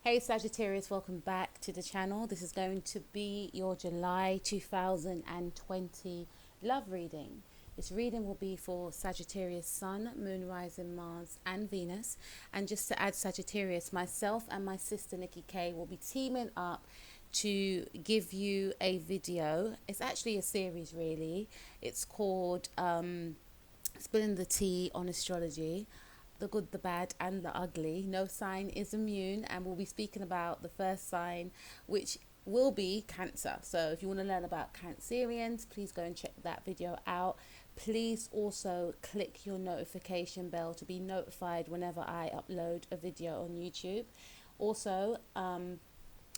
Hey Sagittarius, welcome back to the channel. This is going to be your July 2020 love reading. This reading will be for Sagittarius Sun, Moon, Rising, Mars and Venus. And just to add Sagittarius, myself and my sister Nikki K will be teaming up to give you a video. It's actually a series really. It's called Spilling the Tea on Astrology, the good, the bad, and the ugly. No sign is immune, and we'll be speaking about the first sign, which will be Cancer. So if you want to learn about Cancerians, please go and check that video out. Please also click your notification bell to be notified whenever I upload a video on YouTube. Also,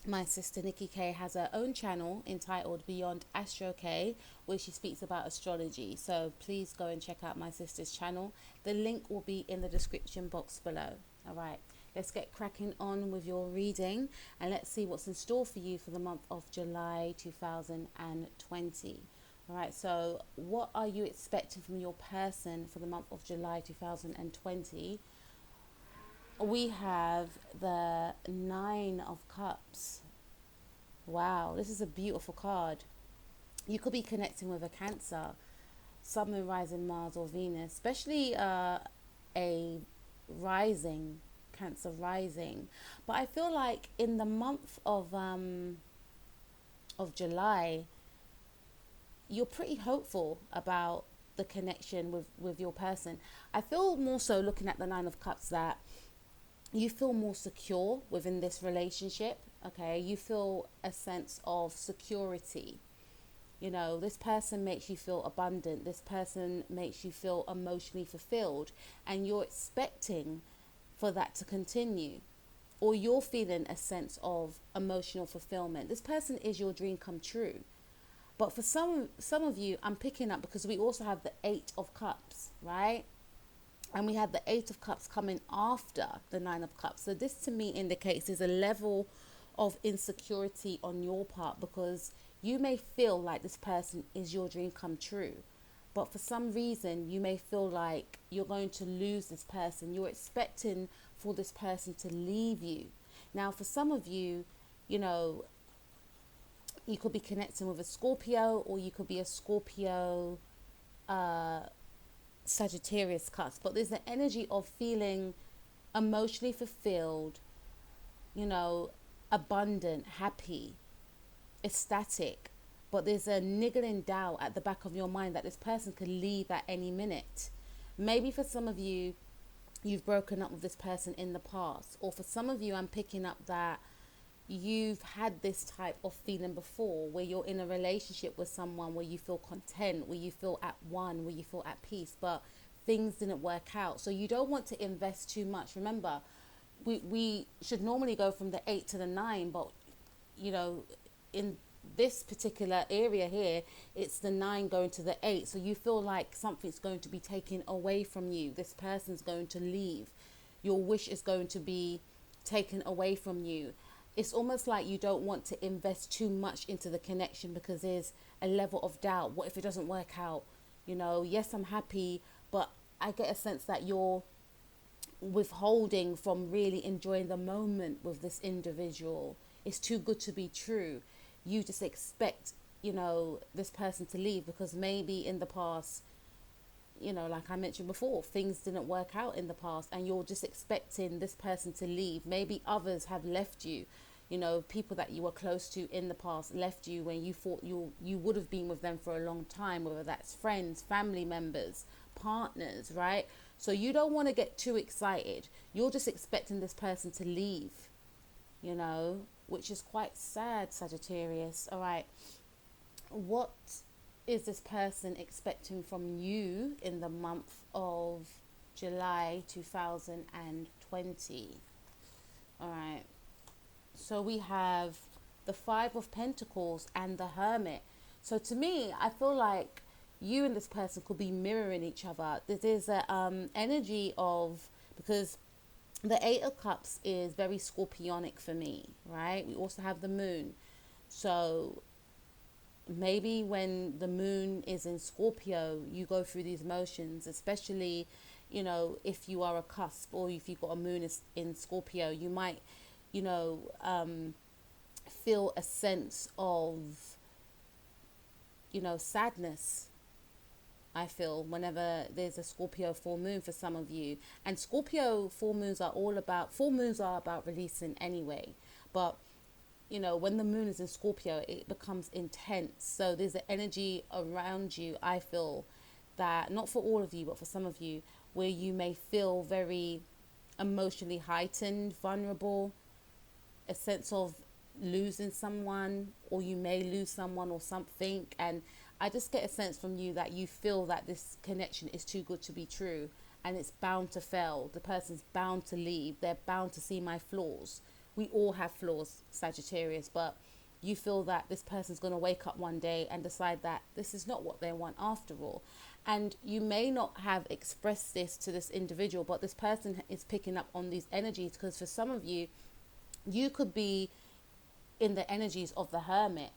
my sister Nikki K has her own channel entitled Beyond Astro K, where she speaks about astrology. So please go and check out my sister's channel. The link will be in the description box below. All right, let's get cracking on with your reading and let's see what's in store for you for the month of July 2020. All right, so what are you expecting from your person for the month of July 2020? We have the Nine of Cups. Wow, this is a beautiful card. You could be connecting with a Cancer, Sun, Moon, Rising, Mars or Venus, especially a rising, Cancer rising. But I feel like in the month of July, you're pretty hopeful about the connection with your person. I feel more so looking at the Nine of Cups that you feel more secure within this relationship. Okay, you feel a sense of security. You know, this person makes you feel abundant. This person makes you feel emotionally fulfilled, and you're expecting for that to continue, or you're feeling a sense of emotional fulfillment. This person is your dream come true. But for some of you, I'm picking up because we also have the Eight of Cups, right? And we have the Eight of Cups coming after the Nine of Cups. So this to me indicates there's a level of insecurity on your part, because you may feel like this person is your dream come true. But for some reason, you may feel like you're going to lose this person. You're expecting for this person to leave you. Now, for some of you, you know, you could be connecting with a Scorpio, or you could be a Scorpio Sagittarius cusp, but there's the energy of feeling emotionally fulfilled, you know, abundant, happy, ecstatic, but there's a niggling doubt at the back of your mind that this person could leave at any minute. Maybe for some of you, you've broken up with this person in the past, or for some of you, I'm picking up that you've had this type of feeling before, where you're in a relationship with someone where you feel content, where you feel at one, where you feel at peace, but things didn't work out. So you don't want to invest too much. Remember, we should normally go from the 8 to the 9, but you know, in this particular area here, it's the 9 going to the 8. So you feel like something's going to be taken away from you. This person's going to leave. Your wish is going to be taken away from you. It's almost like you don't want to invest too much into the connection because there's a level of doubt. What if it doesn't work out? You know, yes, I'm happy, but I get a sense that you're withholding from really enjoying the moment with this individual. It's too good to be true. You just expect, you know, this person to leave because maybe in the past, you know, like I mentioned before, things didn't work out in the past, and you're just expecting this person to leave. Maybe others have left you. You know, people that you were close to in the past left you when you thought you would have been with them for a long time, whether that's friends, family members, partners, right? So you don't want to get too excited. You're just expecting this person to leave, you know, which is quite sad, Sagittarius. All right. What is this person expecting from you in the month of July 2020? All right. So we have the Five of Pentacles and the Hermit. So to me, I feel like you and this person could be mirroring each other. There's a energy of, because the Eight of Cups is very scorpionic for me, right? We also have the Moon. So maybe when the Moon is in Scorpio, you go through these emotions, especially, you know, if you are a cusp, or if you've got a Moon in Scorpio, you might you know, feel a sense of, you know, sadness. I feel whenever there's a Scorpio full moon for some of you. And Scorpio full moons are about releasing anyway. But, you know, when the moon is in Scorpio, it becomes intense. So there's an energy around you, I feel, that, not for all of you, but for some of you, where you may feel very emotionally heightened, vulnerable, a sense of losing someone, or you may lose someone or something. And I just get a sense from you that you feel that this connection is too good to be true, and it's bound to fail. The person's bound to leave. They're bound to see my flaws. We all have flaws, Sagittarius, but you feel that this person's going to wake up one day and decide that this is not what they want after all. And you may not have expressed this to this individual, but this person is picking up on these energies, because for some of you, you could be in the energies of the Hermit.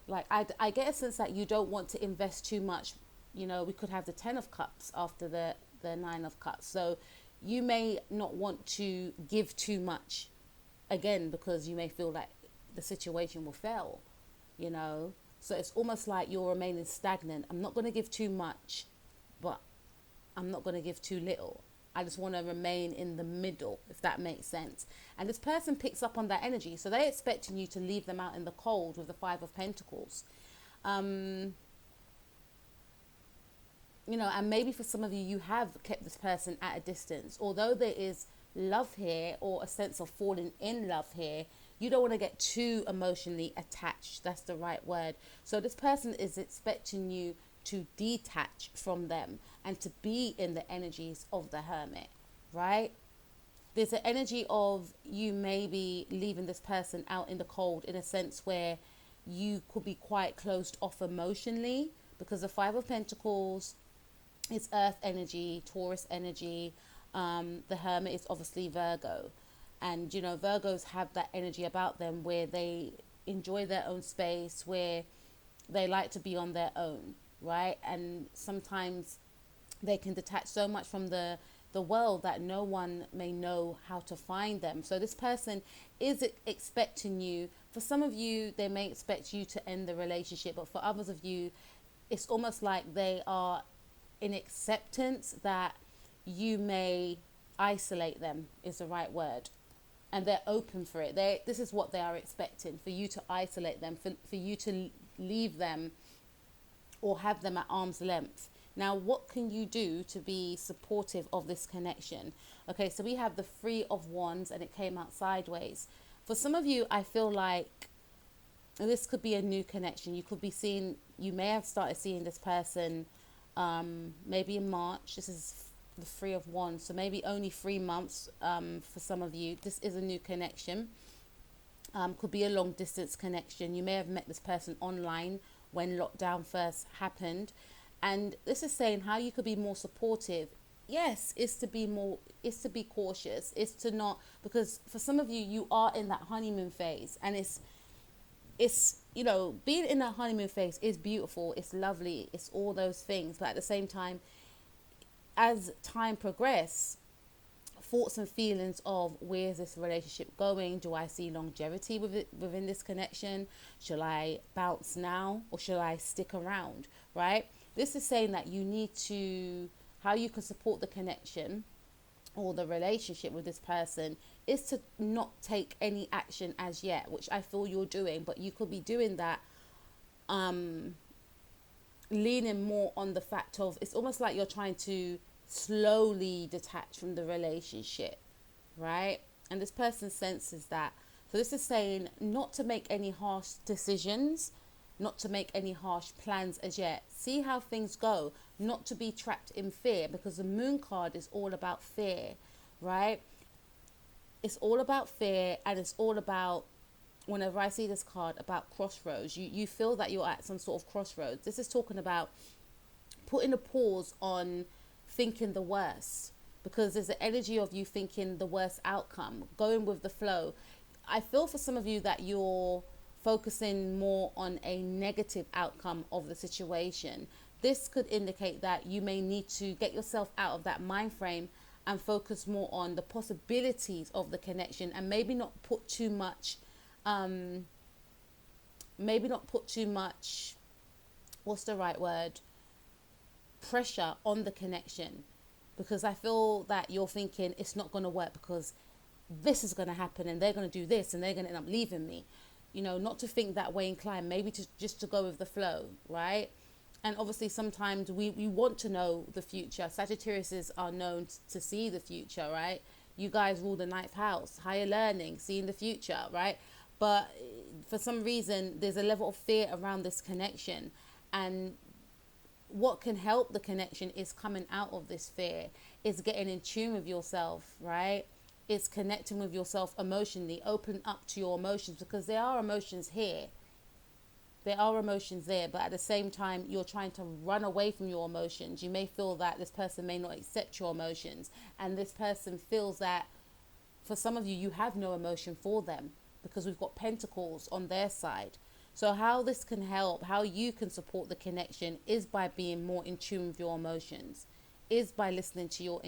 Like, I get a sense that you don't want to invest too much. You know, we could have the 10 of Cups after the 9 of Cups. So you may not want to give too much, again, because you may feel like the situation will fail, you know. So it's almost like you're remaining stagnant. I'm not going to give too much, but I'm not going to give too little. I just want to remain in the middle, if that makes sense. And this person picks up on that energy. So they're expecting you to leave them out in the cold with the 5 of Pentacles. You know, and maybe for some of you, you have kept this person at a distance. Although there is love here, or a sense of falling in love here, you don't want to get too emotionally attached. That's the right word. So this person is expecting you to detach from them and to be in the energies of the Hermit, right? There's an energy of you maybe leaving this person out in the cold, in a sense where you could be quite closed off emotionally, because the 5 of Pentacles is earth energy, Taurus energy. The Hermit is obviously Virgo. And, you know, Virgos have that energy about them where they enjoy their own space, where they like to be on their own, right? And sometimes they can detach so much from the world that no one may know how to find them. So this person is expecting you. For some of you, they may expect you to end the relationship, but for others of you, it's almost like they are in acceptance that you may isolate them, is the right word. And they're open for it. This is what they are expecting, for you to isolate them, for you to leave them or have them at arm's length. Now, what can you do to be supportive of this connection? Okay, so we have the 3 of Wands, and it came out sideways. For some of you, I feel like this could be a new connection. You may have started seeing this person maybe in March. This is the 3 of Wands, so maybe only 3 months for some of you. This is a new connection. Could be a long distance connection. You may have met this person online when lockdown first happened, and this is saying how you could be more supportive. Yes, is to be cautious, is to not, because for some of you, you are in that honeymoon phase, and it's you know, being in that honeymoon phase is beautiful, it's lovely, it's all those things, but at the same time, as time progresses, thoughts and feelings of where's this relationship going? Do I see longevity within this connection? Shall I bounce now, or shall I stick around, right? This is saying that you need to, how you can support the connection or the relationship with this person is to not take any action as yet, which I feel you're doing, but you could be doing that leaning more on the fact of, it's almost like you're trying to slowly detach from the relationship, right? And this person senses that. So this is saying not to make any harsh decisions, not to make any harsh plans as yet. See how things go, not to be trapped in fear, because the Moon card is all about fear, right? It's all about fear, and it's all about, whenever I see this card, about crossroads. You feel that you're at some sort of crossroads. This is talking about putting a pause on thinking the worst, because there's the energy of you thinking the worst outcome, going with the flow. I feel for some of you that you're focusing more on a negative outcome of the situation. This could indicate that you may need to get yourself out of that mind frame and focus more on the possibilities of the connection, and maybe not put too much what's the right word, pressure on the connection, because I feel that you're thinking it's not going to work because this is going to happen and they're going to do this and they're going to end up leaving me. You know, not to think that way inclined, maybe just to go with the flow, right? And obviously sometimes we want to know the future. Sagittariuses are known to see the future, right? You guys rule the ninth house, higher learning, seeing the future, right? But for some reason, there's a level of fear around this connection. And what can help the connection is coming out of this fear, is getting in tune with yourself, right? It's connecting with yourself emotionally, open up to your emotions, because there are emotions here. There are emotions there, but at the same time, you're trying to run away from your emotions. You may feel that this person may not accept your emotions, and this person feels that for some of you, you have no emotion for them because we've got pentacles on their side. So how this can help, how you can support the connection, is by being more in tune with your emotions, is by listening to your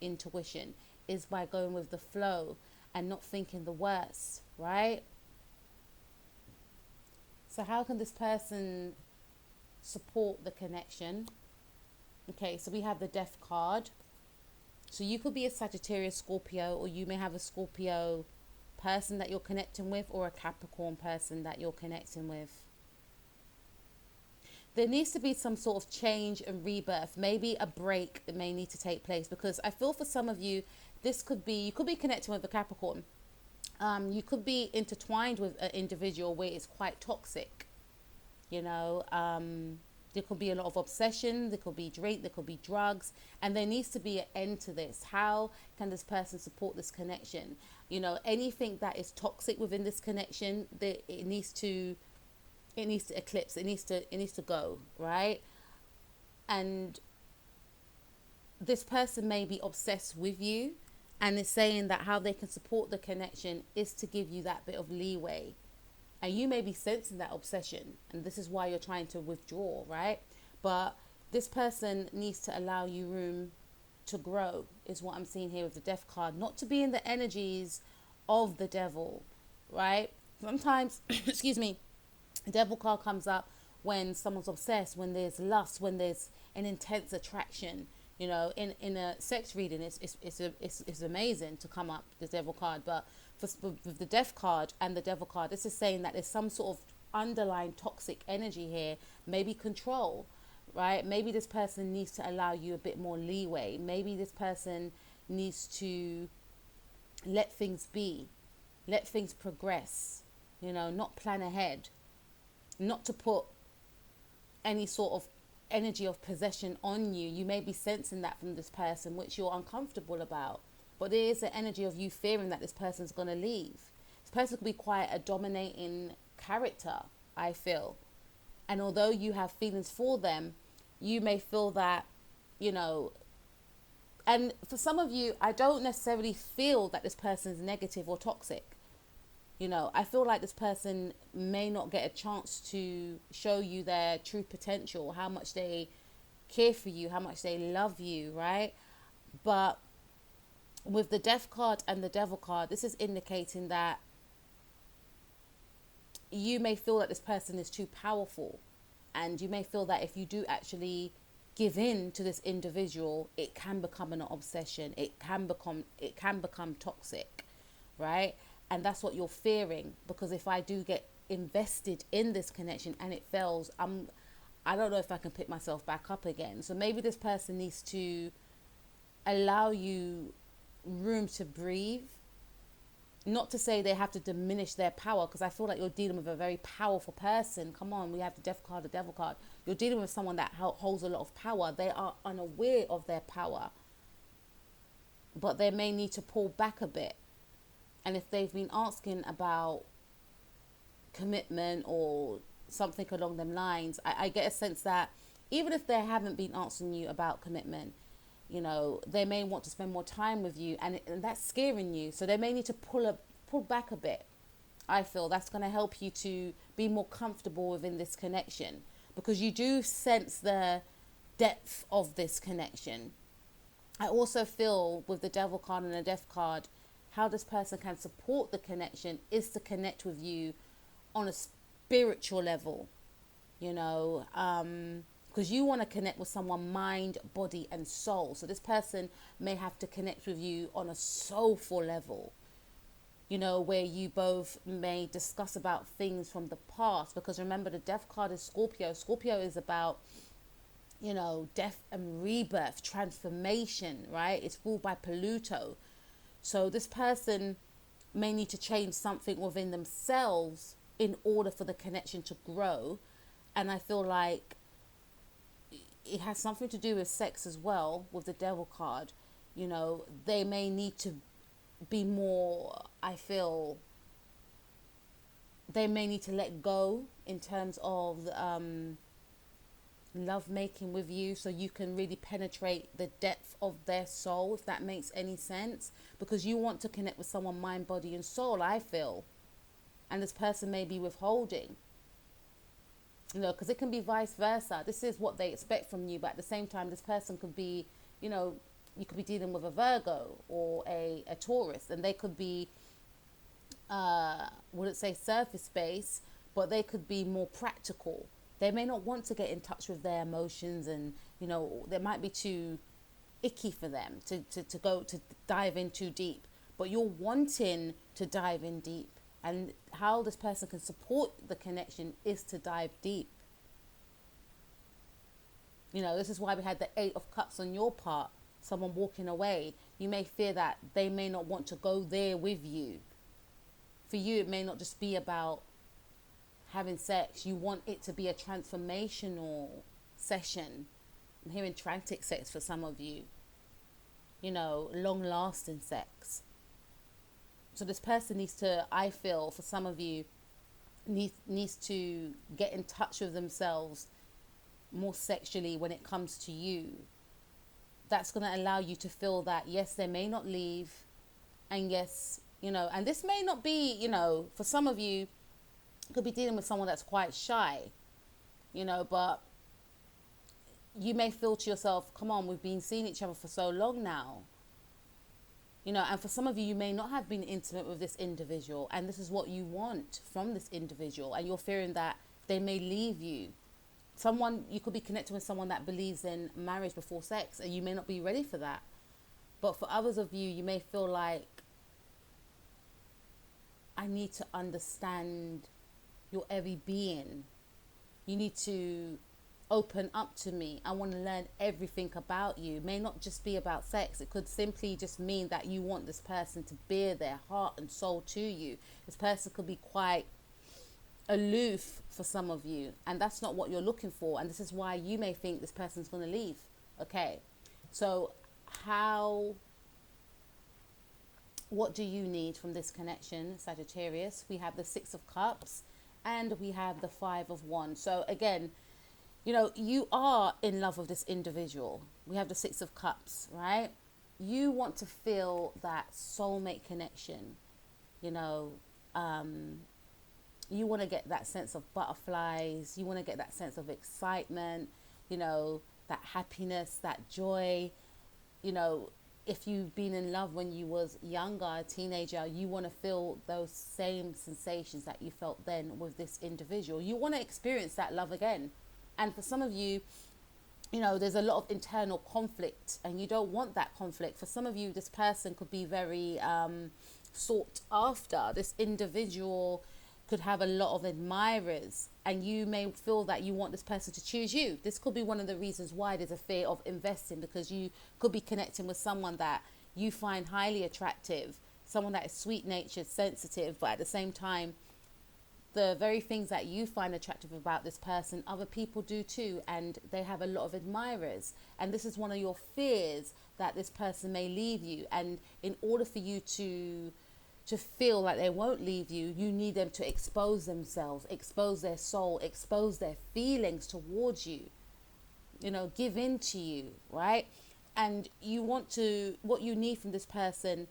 intuition, is by going with the flow and not thinking the worst, right? So how can this person support the connection? Okay, so we have the Death card. So you could be a Sagittarius, Scorpio, or you may have a Scorpio person that you're connecting with, or a Capricorn person that you're connecting with. There needs to be some sort of change and rebirth, maybe a break that may need to take place, because I feel for some of you, this could be, you could be connecting with a Capricorn. You could be intertwined with an individual where it's quite toxic, you know. There could be a lot of obsession, there could be drink, there could be drugs, and there needs to be an end to this. How can this person support this connection? You know, anything that is toxic within this connection, it needs to eclipse, it needs to go, right? And this person may be obsessed with you, and is saying that how they can support the connection is to give you that bit of leeway. And you may be sensing that obsession, and this is why you're trying to withdraw, right? But this person needs to allow you room to grow, is what I'm seeing here with the Death card. Not to be in the energies of the devil, right? Sometimes, excuse me, the Devil card comes up when someone's obsessed, when there's lust, when there's an intense attraction. You know, in a sex reading, it's amazing to come up the Devil card. But with the Death card and the Devil card, this is saying that there's some sort of underlying toxic energy here, maybe control, right? Maybe this person needs to allow you a bit more leeway. Maybe this person needs to let things be, let things progress, you know, not plan ahead, not to put any sort of energy of possession on you. You may be sensing that from this person, which you're uncomfortable about, but there is an energy of you fearing that this person's going to leave. This person could be quite a dominating character, I feel, and although you have feelings for them, you may feel that, you know, and for some of you, I don't necessarily feel that this person is negative or toxic. You know, I feel like this person may not get a chance to show you their true potential, how much they care for you, how much they love you, right? But with the Death card and the Devil card, this is indicating that you may feel that this person is too powerful, and you may feel that if you do actually give in to this individual, it can become an obsession, it can become toxic, right? And that's what you're fearing, because if I do get invested in this connection and it fails, I don't know if I can pick myself back up again. So maybe this person needs to allow you room to breathe. Not to say they have to diminish their power, because I feel like you're dealing with a very powerful person. Come on, we have the Death card, the Devil card. You're dealing with someone that holds a lot of power. They are unaware of their power, but they may need to pull back a bit. And if they've been asking about commitment or something along them lines, I get a sense that even if they haven't been asking you about commitment, you know, they may want to spend more time with you, and that's scaring you. So they may need to pull back a bit. I feel that's going to help you to be more comfortable within this connection, because you do sense the depth of this connection. I also feel with the devil card and the death card, how this person can support the connection is to connect with you on a spiritual level, you know, because you want to connect with someone mind, body and soul. So this person may have to connect with you on a soulful level, you know, where you both may discuss about things from the past. Because remember, the death card is Scorpio. Scorpio is about, you know, death and rebirth, transformation, right? It's ruled by Pluto. So this person may need to change something within themselves in order for the connection to grow. And I feel like it has something to do with sex as well, with the devil card. You know, they may need to be more, I feel, they may need to let go in terms of love making with you, so you can really penetrate the depth of their soul, if that makes any sense. Because you want to connect with someone mind, body and soul, I feel. And this person may be withholding, you know, because it can be vice versa. This is what they expect from you, but at the same time, this person could be, you know, you could be dealing with a Virgo or a Taurus, and they could be, wouldn't say surface based, but they could be more practical. They may not want to get in touch with their emotions, and, you know, they might be too icky for them to go to dive in too deep, but you're wanting to dive in deep. And how this person can support the connection is to dive deep. You know, this is why we had the 8 of Cups on your part. Someone walking away. You may fear that they may not want to go there with you. For you, it may not just be about having sex. You want it to be a transformational session. I'm hearing trantic sex for some of you. You know, long-lasting sex. So this person needs to, I feel, for some of you, needs to get in touch with themselves more sexually when it comes to you. That's going to allow you to feel that, yes, they may not leave. And yes, you know, and this may not be, you know, for some of you, you could be dealing with someone that's quite shy, you know, but you may feel to yourself, come on, we've been seeing each other for so long now. You know, and for some of you, you may not have been intimate with this individual, and this is what you want from this individual, and you're fearing that they may leave you. Someone, you could be connected with someone that believes in marriage before sex, and you may not be ready for that. But for others of you, you may feel like, I need to understand your every being. You need to open up to me. I want to learn everything about you. It may not just be about sex. It could simply just mean that you want this person to bear their heart and soul to you. This person could be quite aloof for some of you, and that's not what you're looking for. And this is why you may think this person's going to leave. Okay, so what do you need from this connection, Sagittarius? We have the 6 of Cups and we have the 5 of Wands. So again, you know, you are in love with this individual. We have the 6 of Cups, right? You want to feel that soulmate connection. You know, you want to get that sense of butterflies. You want to get that sense of excitement, you know, that happiness, that joy. You know, if you've been in love when you was younger, a teenager, you want to feel those same sensations that you felt then with this individual. You want to experience that love again. And for some of you, you know, there's a lot of internal conflict and you don't want that conflict. For some of you, this person could be very sought after. This individual could have a lot of admirers, and you may feel that you want this person to choose you. This could be one of the reasons why there's a fear of investing, because you could be connecting with someone that you find highly attractive, someone that is sweet-natured, sensitive, but at the same time, the very things that you find attractive about this person, other people do too, and they have a lot of admirers. And this is one of your fears, that this person may leave you. And in order for you to feel like they won't leave you, you need them to expose themselves, expose their soul, expose their feelings towards you, you know, give in to you, right? And you want to, what you need from this person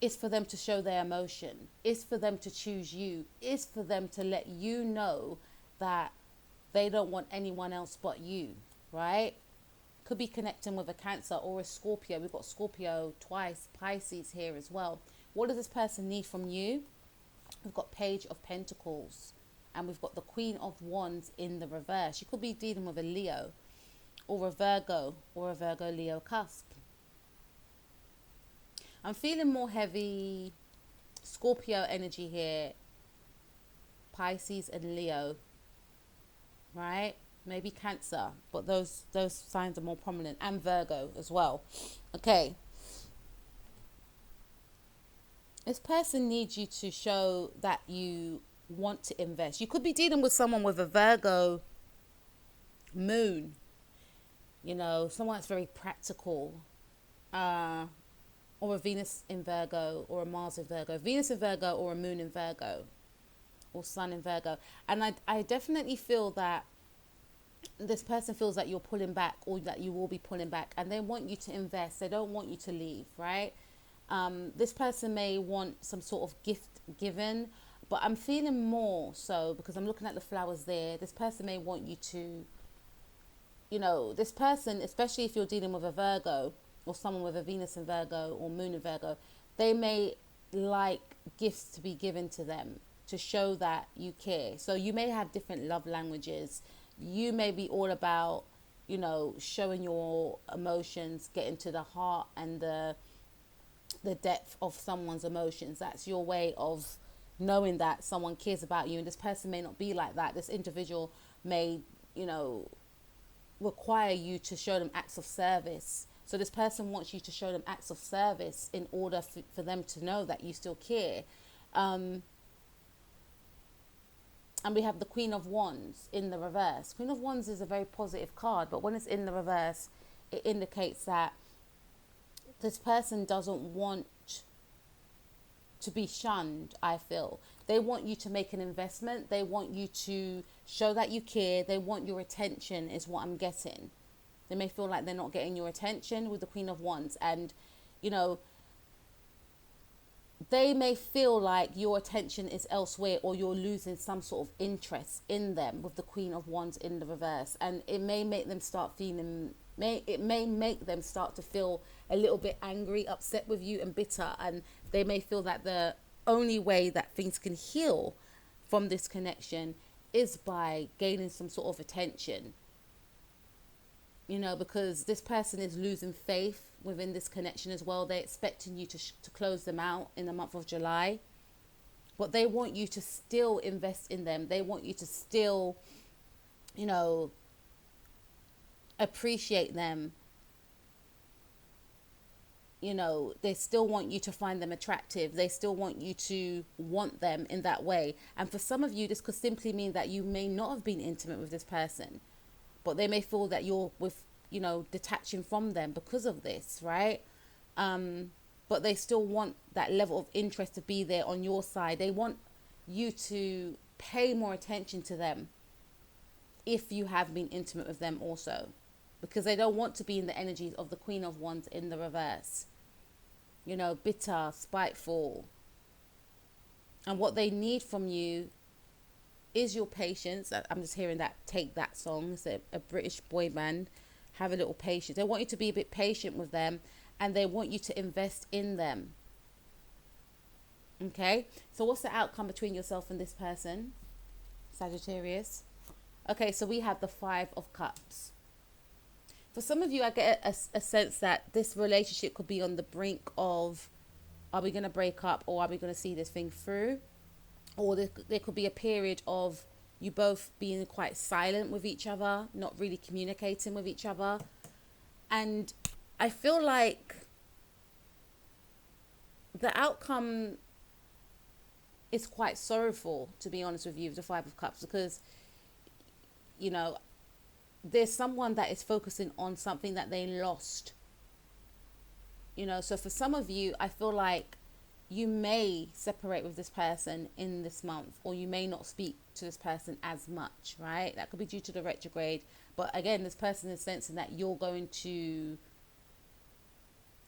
is for them to show their emotion, is for them to choose you, is for them to let you know that they don't want anyone else but you, right? could be connecting with a Cancer or a Scorpio. We've got Scorpio twice, Pisces here as well. What does this person need from you? We've got Page of Pentacles, and we've got the Queen of Wands in the reverse. You could be dealing with a Leo or a Virgo Leo cusp. I'm feeling more heavy Scorpio energy here, Pisces and Leo, right? Maybe Cancer, but those signs are more prominent, and Virgo as well. Okay. This person needs you to show that you want to invest. You could be dealing with someone with a Virgo moon, you know, someone that's very practical, or a Venus in Virgo or a Mars in Virgo, Venus in Virgo or a moon in Virgo or sun in Virgo. And I definitely feel that this person feels that you're pulling back, or that you will be pulling back, and they want you to invest. They don't want you to leave, right? This person may want some sort of gift given, but I'm feeling more so, because I'm looking at the flowers there, this person may want you to, you know, this person, especially if you're dealing with a Virgo or someone with a Venus in Virgo or moon in Virgo, they may like gifts to be given to them to show that you care. So you may have different love languages. You may be all about, you know, showing your emotions, getting to the heart and the depth of someone's emotions. That's your way of knowing that someone cares about you. And this person may not be like that. This individual may, you know, require you to show them acts of service. So this person wants you to show them acts of service in order for them to know that you still care. And we have the Queen of Wands in the reverse. Queen of Wands is a very positive card, but when it's in the reverse, it indicates that this person doesn't want to be shunned, I feel. They want you to make an investment. They want you to show that you care. They want your attention, is what I'm getting. They may feel like they're not getting your attention with the Queen of Wands. And, you know, they may feel like your attention is elsewhere, or you're losing some sort of interest in them with the Queen of Wands in the reverse. And it may make them start feeling, it may make them start to feel a little bit angry, upset with you, and bitter. And they may feel that the only way that things can heal from this connection is by gaining some sort of attention. You know, because this person is losing faith within this connection as well. They're expecting you to close them out in the month of July. But they want you to still invest in them. They want you to still, you know, appreciate them. You know, they still want you to find them attractive. They still want you to want them in that way. And for some of you, this could simply mean that you may not have been intimate with this person, but they may feel that you're with, you know, detaching from them because of this, right? But they still want that level of interest to be there on your side. They want you to pay more attention to them if you have been intimate with them also, because they don't want to be in the energies of the Queen of Wands in the reverse. You know, bitter, spiteful. And what they need from you is your patience. I'm just hearing that Take That song. It's a British boy band. Have a little patience. They want you to be a bit patient with them, and they want you to invest in them. Okay, so what's the outcome between yourself and this person, Sagittarius? Okay, so we have the 5 of Cups. For some of you, I get a sense that this relationship could be on the brink of, are we going to break up, or are we going to see this thing through? Or there could be a period of you both being quite silent with each other, not really communicating with each other. And I feel like the outcome is quite sorrowful, to be honest with you, with the 5 of Cups, because, you know, there's someone that is focusing on something that they lost. You know, so for some of you, I feel like you may separate with this person in this month, or you may not speak to this person as much, right? That could be due to the retrograde. But again, this person is sensing that you're going to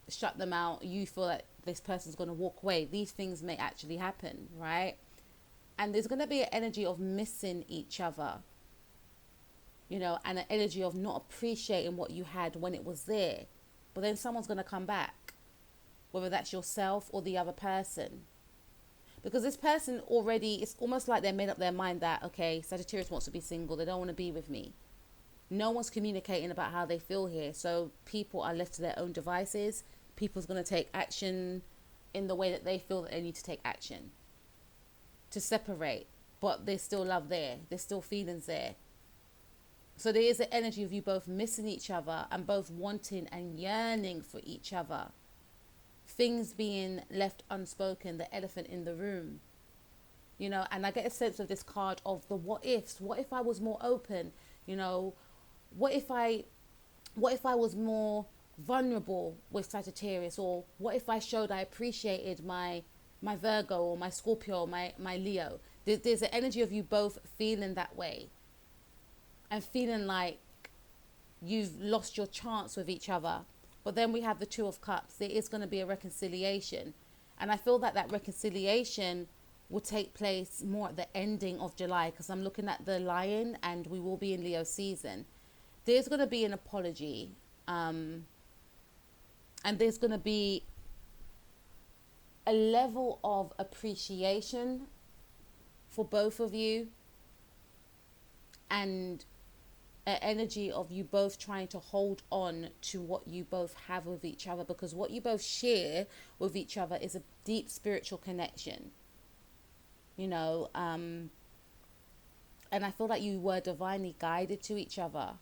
shut them out. You feel that this person's going to walk away. These things may actually happen, right? And there's going to be an energy of missing each other. you know, and an energy of not appreciating what you had when it was there. But then someone's going to come back, whether that's yourself or the other person. Because this person already, it's almost like they made up their mind that, okay, Sagittarius wants to be single. They don't want to be with me. No one's communicating about how they feel here. So people are left to their own devices. People's going to take action in the way that they feel that they need to take action to separate. But there's still love there. There's still feelings there. So there is an energy of you both missing each other and both wanting and yearning for each other. Things being left unspoken, the elephant in the room. You know, and I get a sense of this card of the what ifs. What if I was more open? You know, what if I was more vulnerable with Sagittarius? Or what if I showed I appreciated my Virgo or my Scorpio or my Leo? There's an energy of you both feeling that way. And feeling like you've lost your chance with each other. But then we have the Two of Cups. There is going to be a reconciliation. And I feel that that reconciliation will take place more at the ending of July. Because I'm looking at the Lion and we will be in Leo season. There's going to be an apology. And there's going to be a level of appreciation for both of you. And an energy of you both trying to hold on to what you both have with each other, because what you both share with each other is a deep spiritual connection, you know, and I feel like you were divinely guided to each other,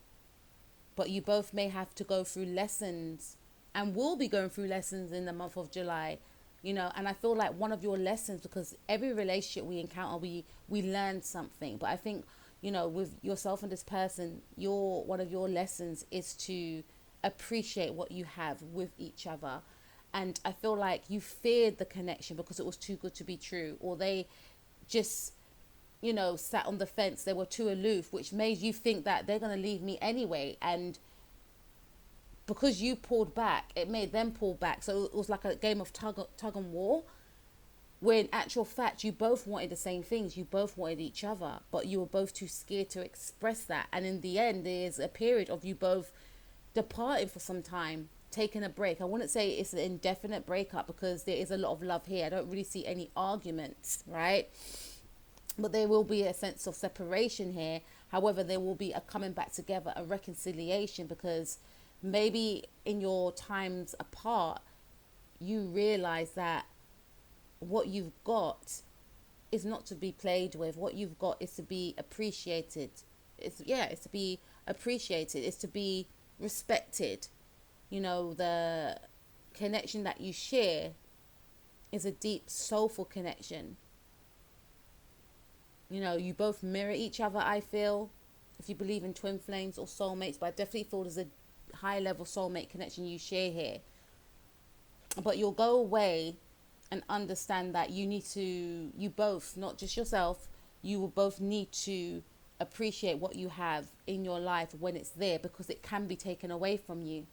but you both may have to go through lessons and will be going through lessons in the month of July, you know. And I feel like one of your lessons, because every relationship we encounter, we learn something, but I think, you know, with yourself and this person, one of your lessons is to appreciate what you have with each other. And I feel like you feared the connection because it was too good to be true, or they just, you know, sat on the fence. They were too aloof, which made you think that they're going to leave me anyway. And because you pulled back, it made them pull back. So it was like a game of tug and war. Where in actual fact, you both wanted the same things. You both wanted each other, but you were both too scared to express that. And in the end, there's a period of you both departing for some time, taking a break. I wouldn't say it's an indefinite breakup because there is a lot of love here. I don't really see any arguments, right? But there will be a sense of separation here. However, there will be a coming back together, a reconciliation, because maybe in your times apart, you realize that what you've got is not to be played with. What you've got is to be appreciated. It's to be appreciated. It's to be respected. You know, the connection that you share is a deep, soulful connection. You know, you both mirror each other, I feel, if you believe in twin flames or soulmates, but I definitely feel there's a high level soulmate connection you share here. But you'll go away and understand that you both, not just yourself, you will both need to appreciate what you have in your life when it's there, because it can be taken away from you.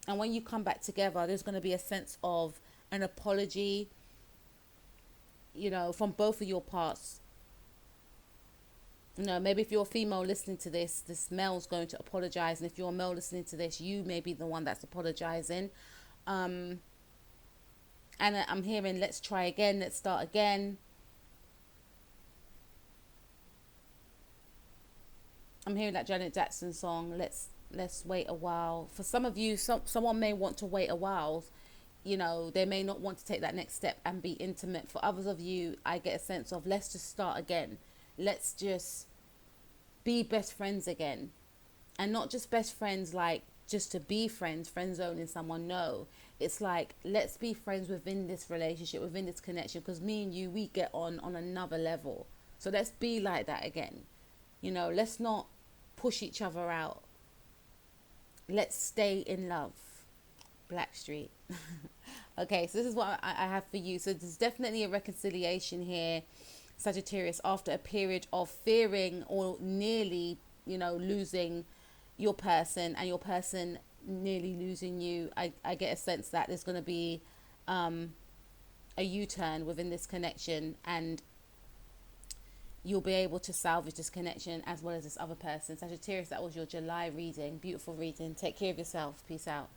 And when you come back together, there's going to be a sense of an apology, you know, from both of your parts. You know, maybe if you're a female listening to this male's going to apologize. And if you're a male listening to this, you may be the one that's apologizing. And I'm hearing, let's try again, let's start again. I'm hearing that Janet Jackson song, let's wait a while. For some of you, someone may want to wait a while. You know, they may not want to take that next step and be intimate. For others of you, I get a sense of, let's just start again. Let's just be best friends again. And not just best friends like just to be friends, friend zoning someone. No, it's like, let's be friends within this relationship, within this connection, because me and you, we get on another level. So let's be like that again. You know, let's not push each other out. Let's stay in love. Blackstreet. Okay, so this is what I have for you. So there's definitely a reconciliation here, Sagittarius, after a period of fearing or nearly, you know, losing your person and your person nearly losing you. I get a sense that there's going to be a U-turn within this connection, and you'll be able to salvage this connection as well as this other person. Sagittarius, that was your July reading. Beautiful reading. Take care of yourself. Peace out.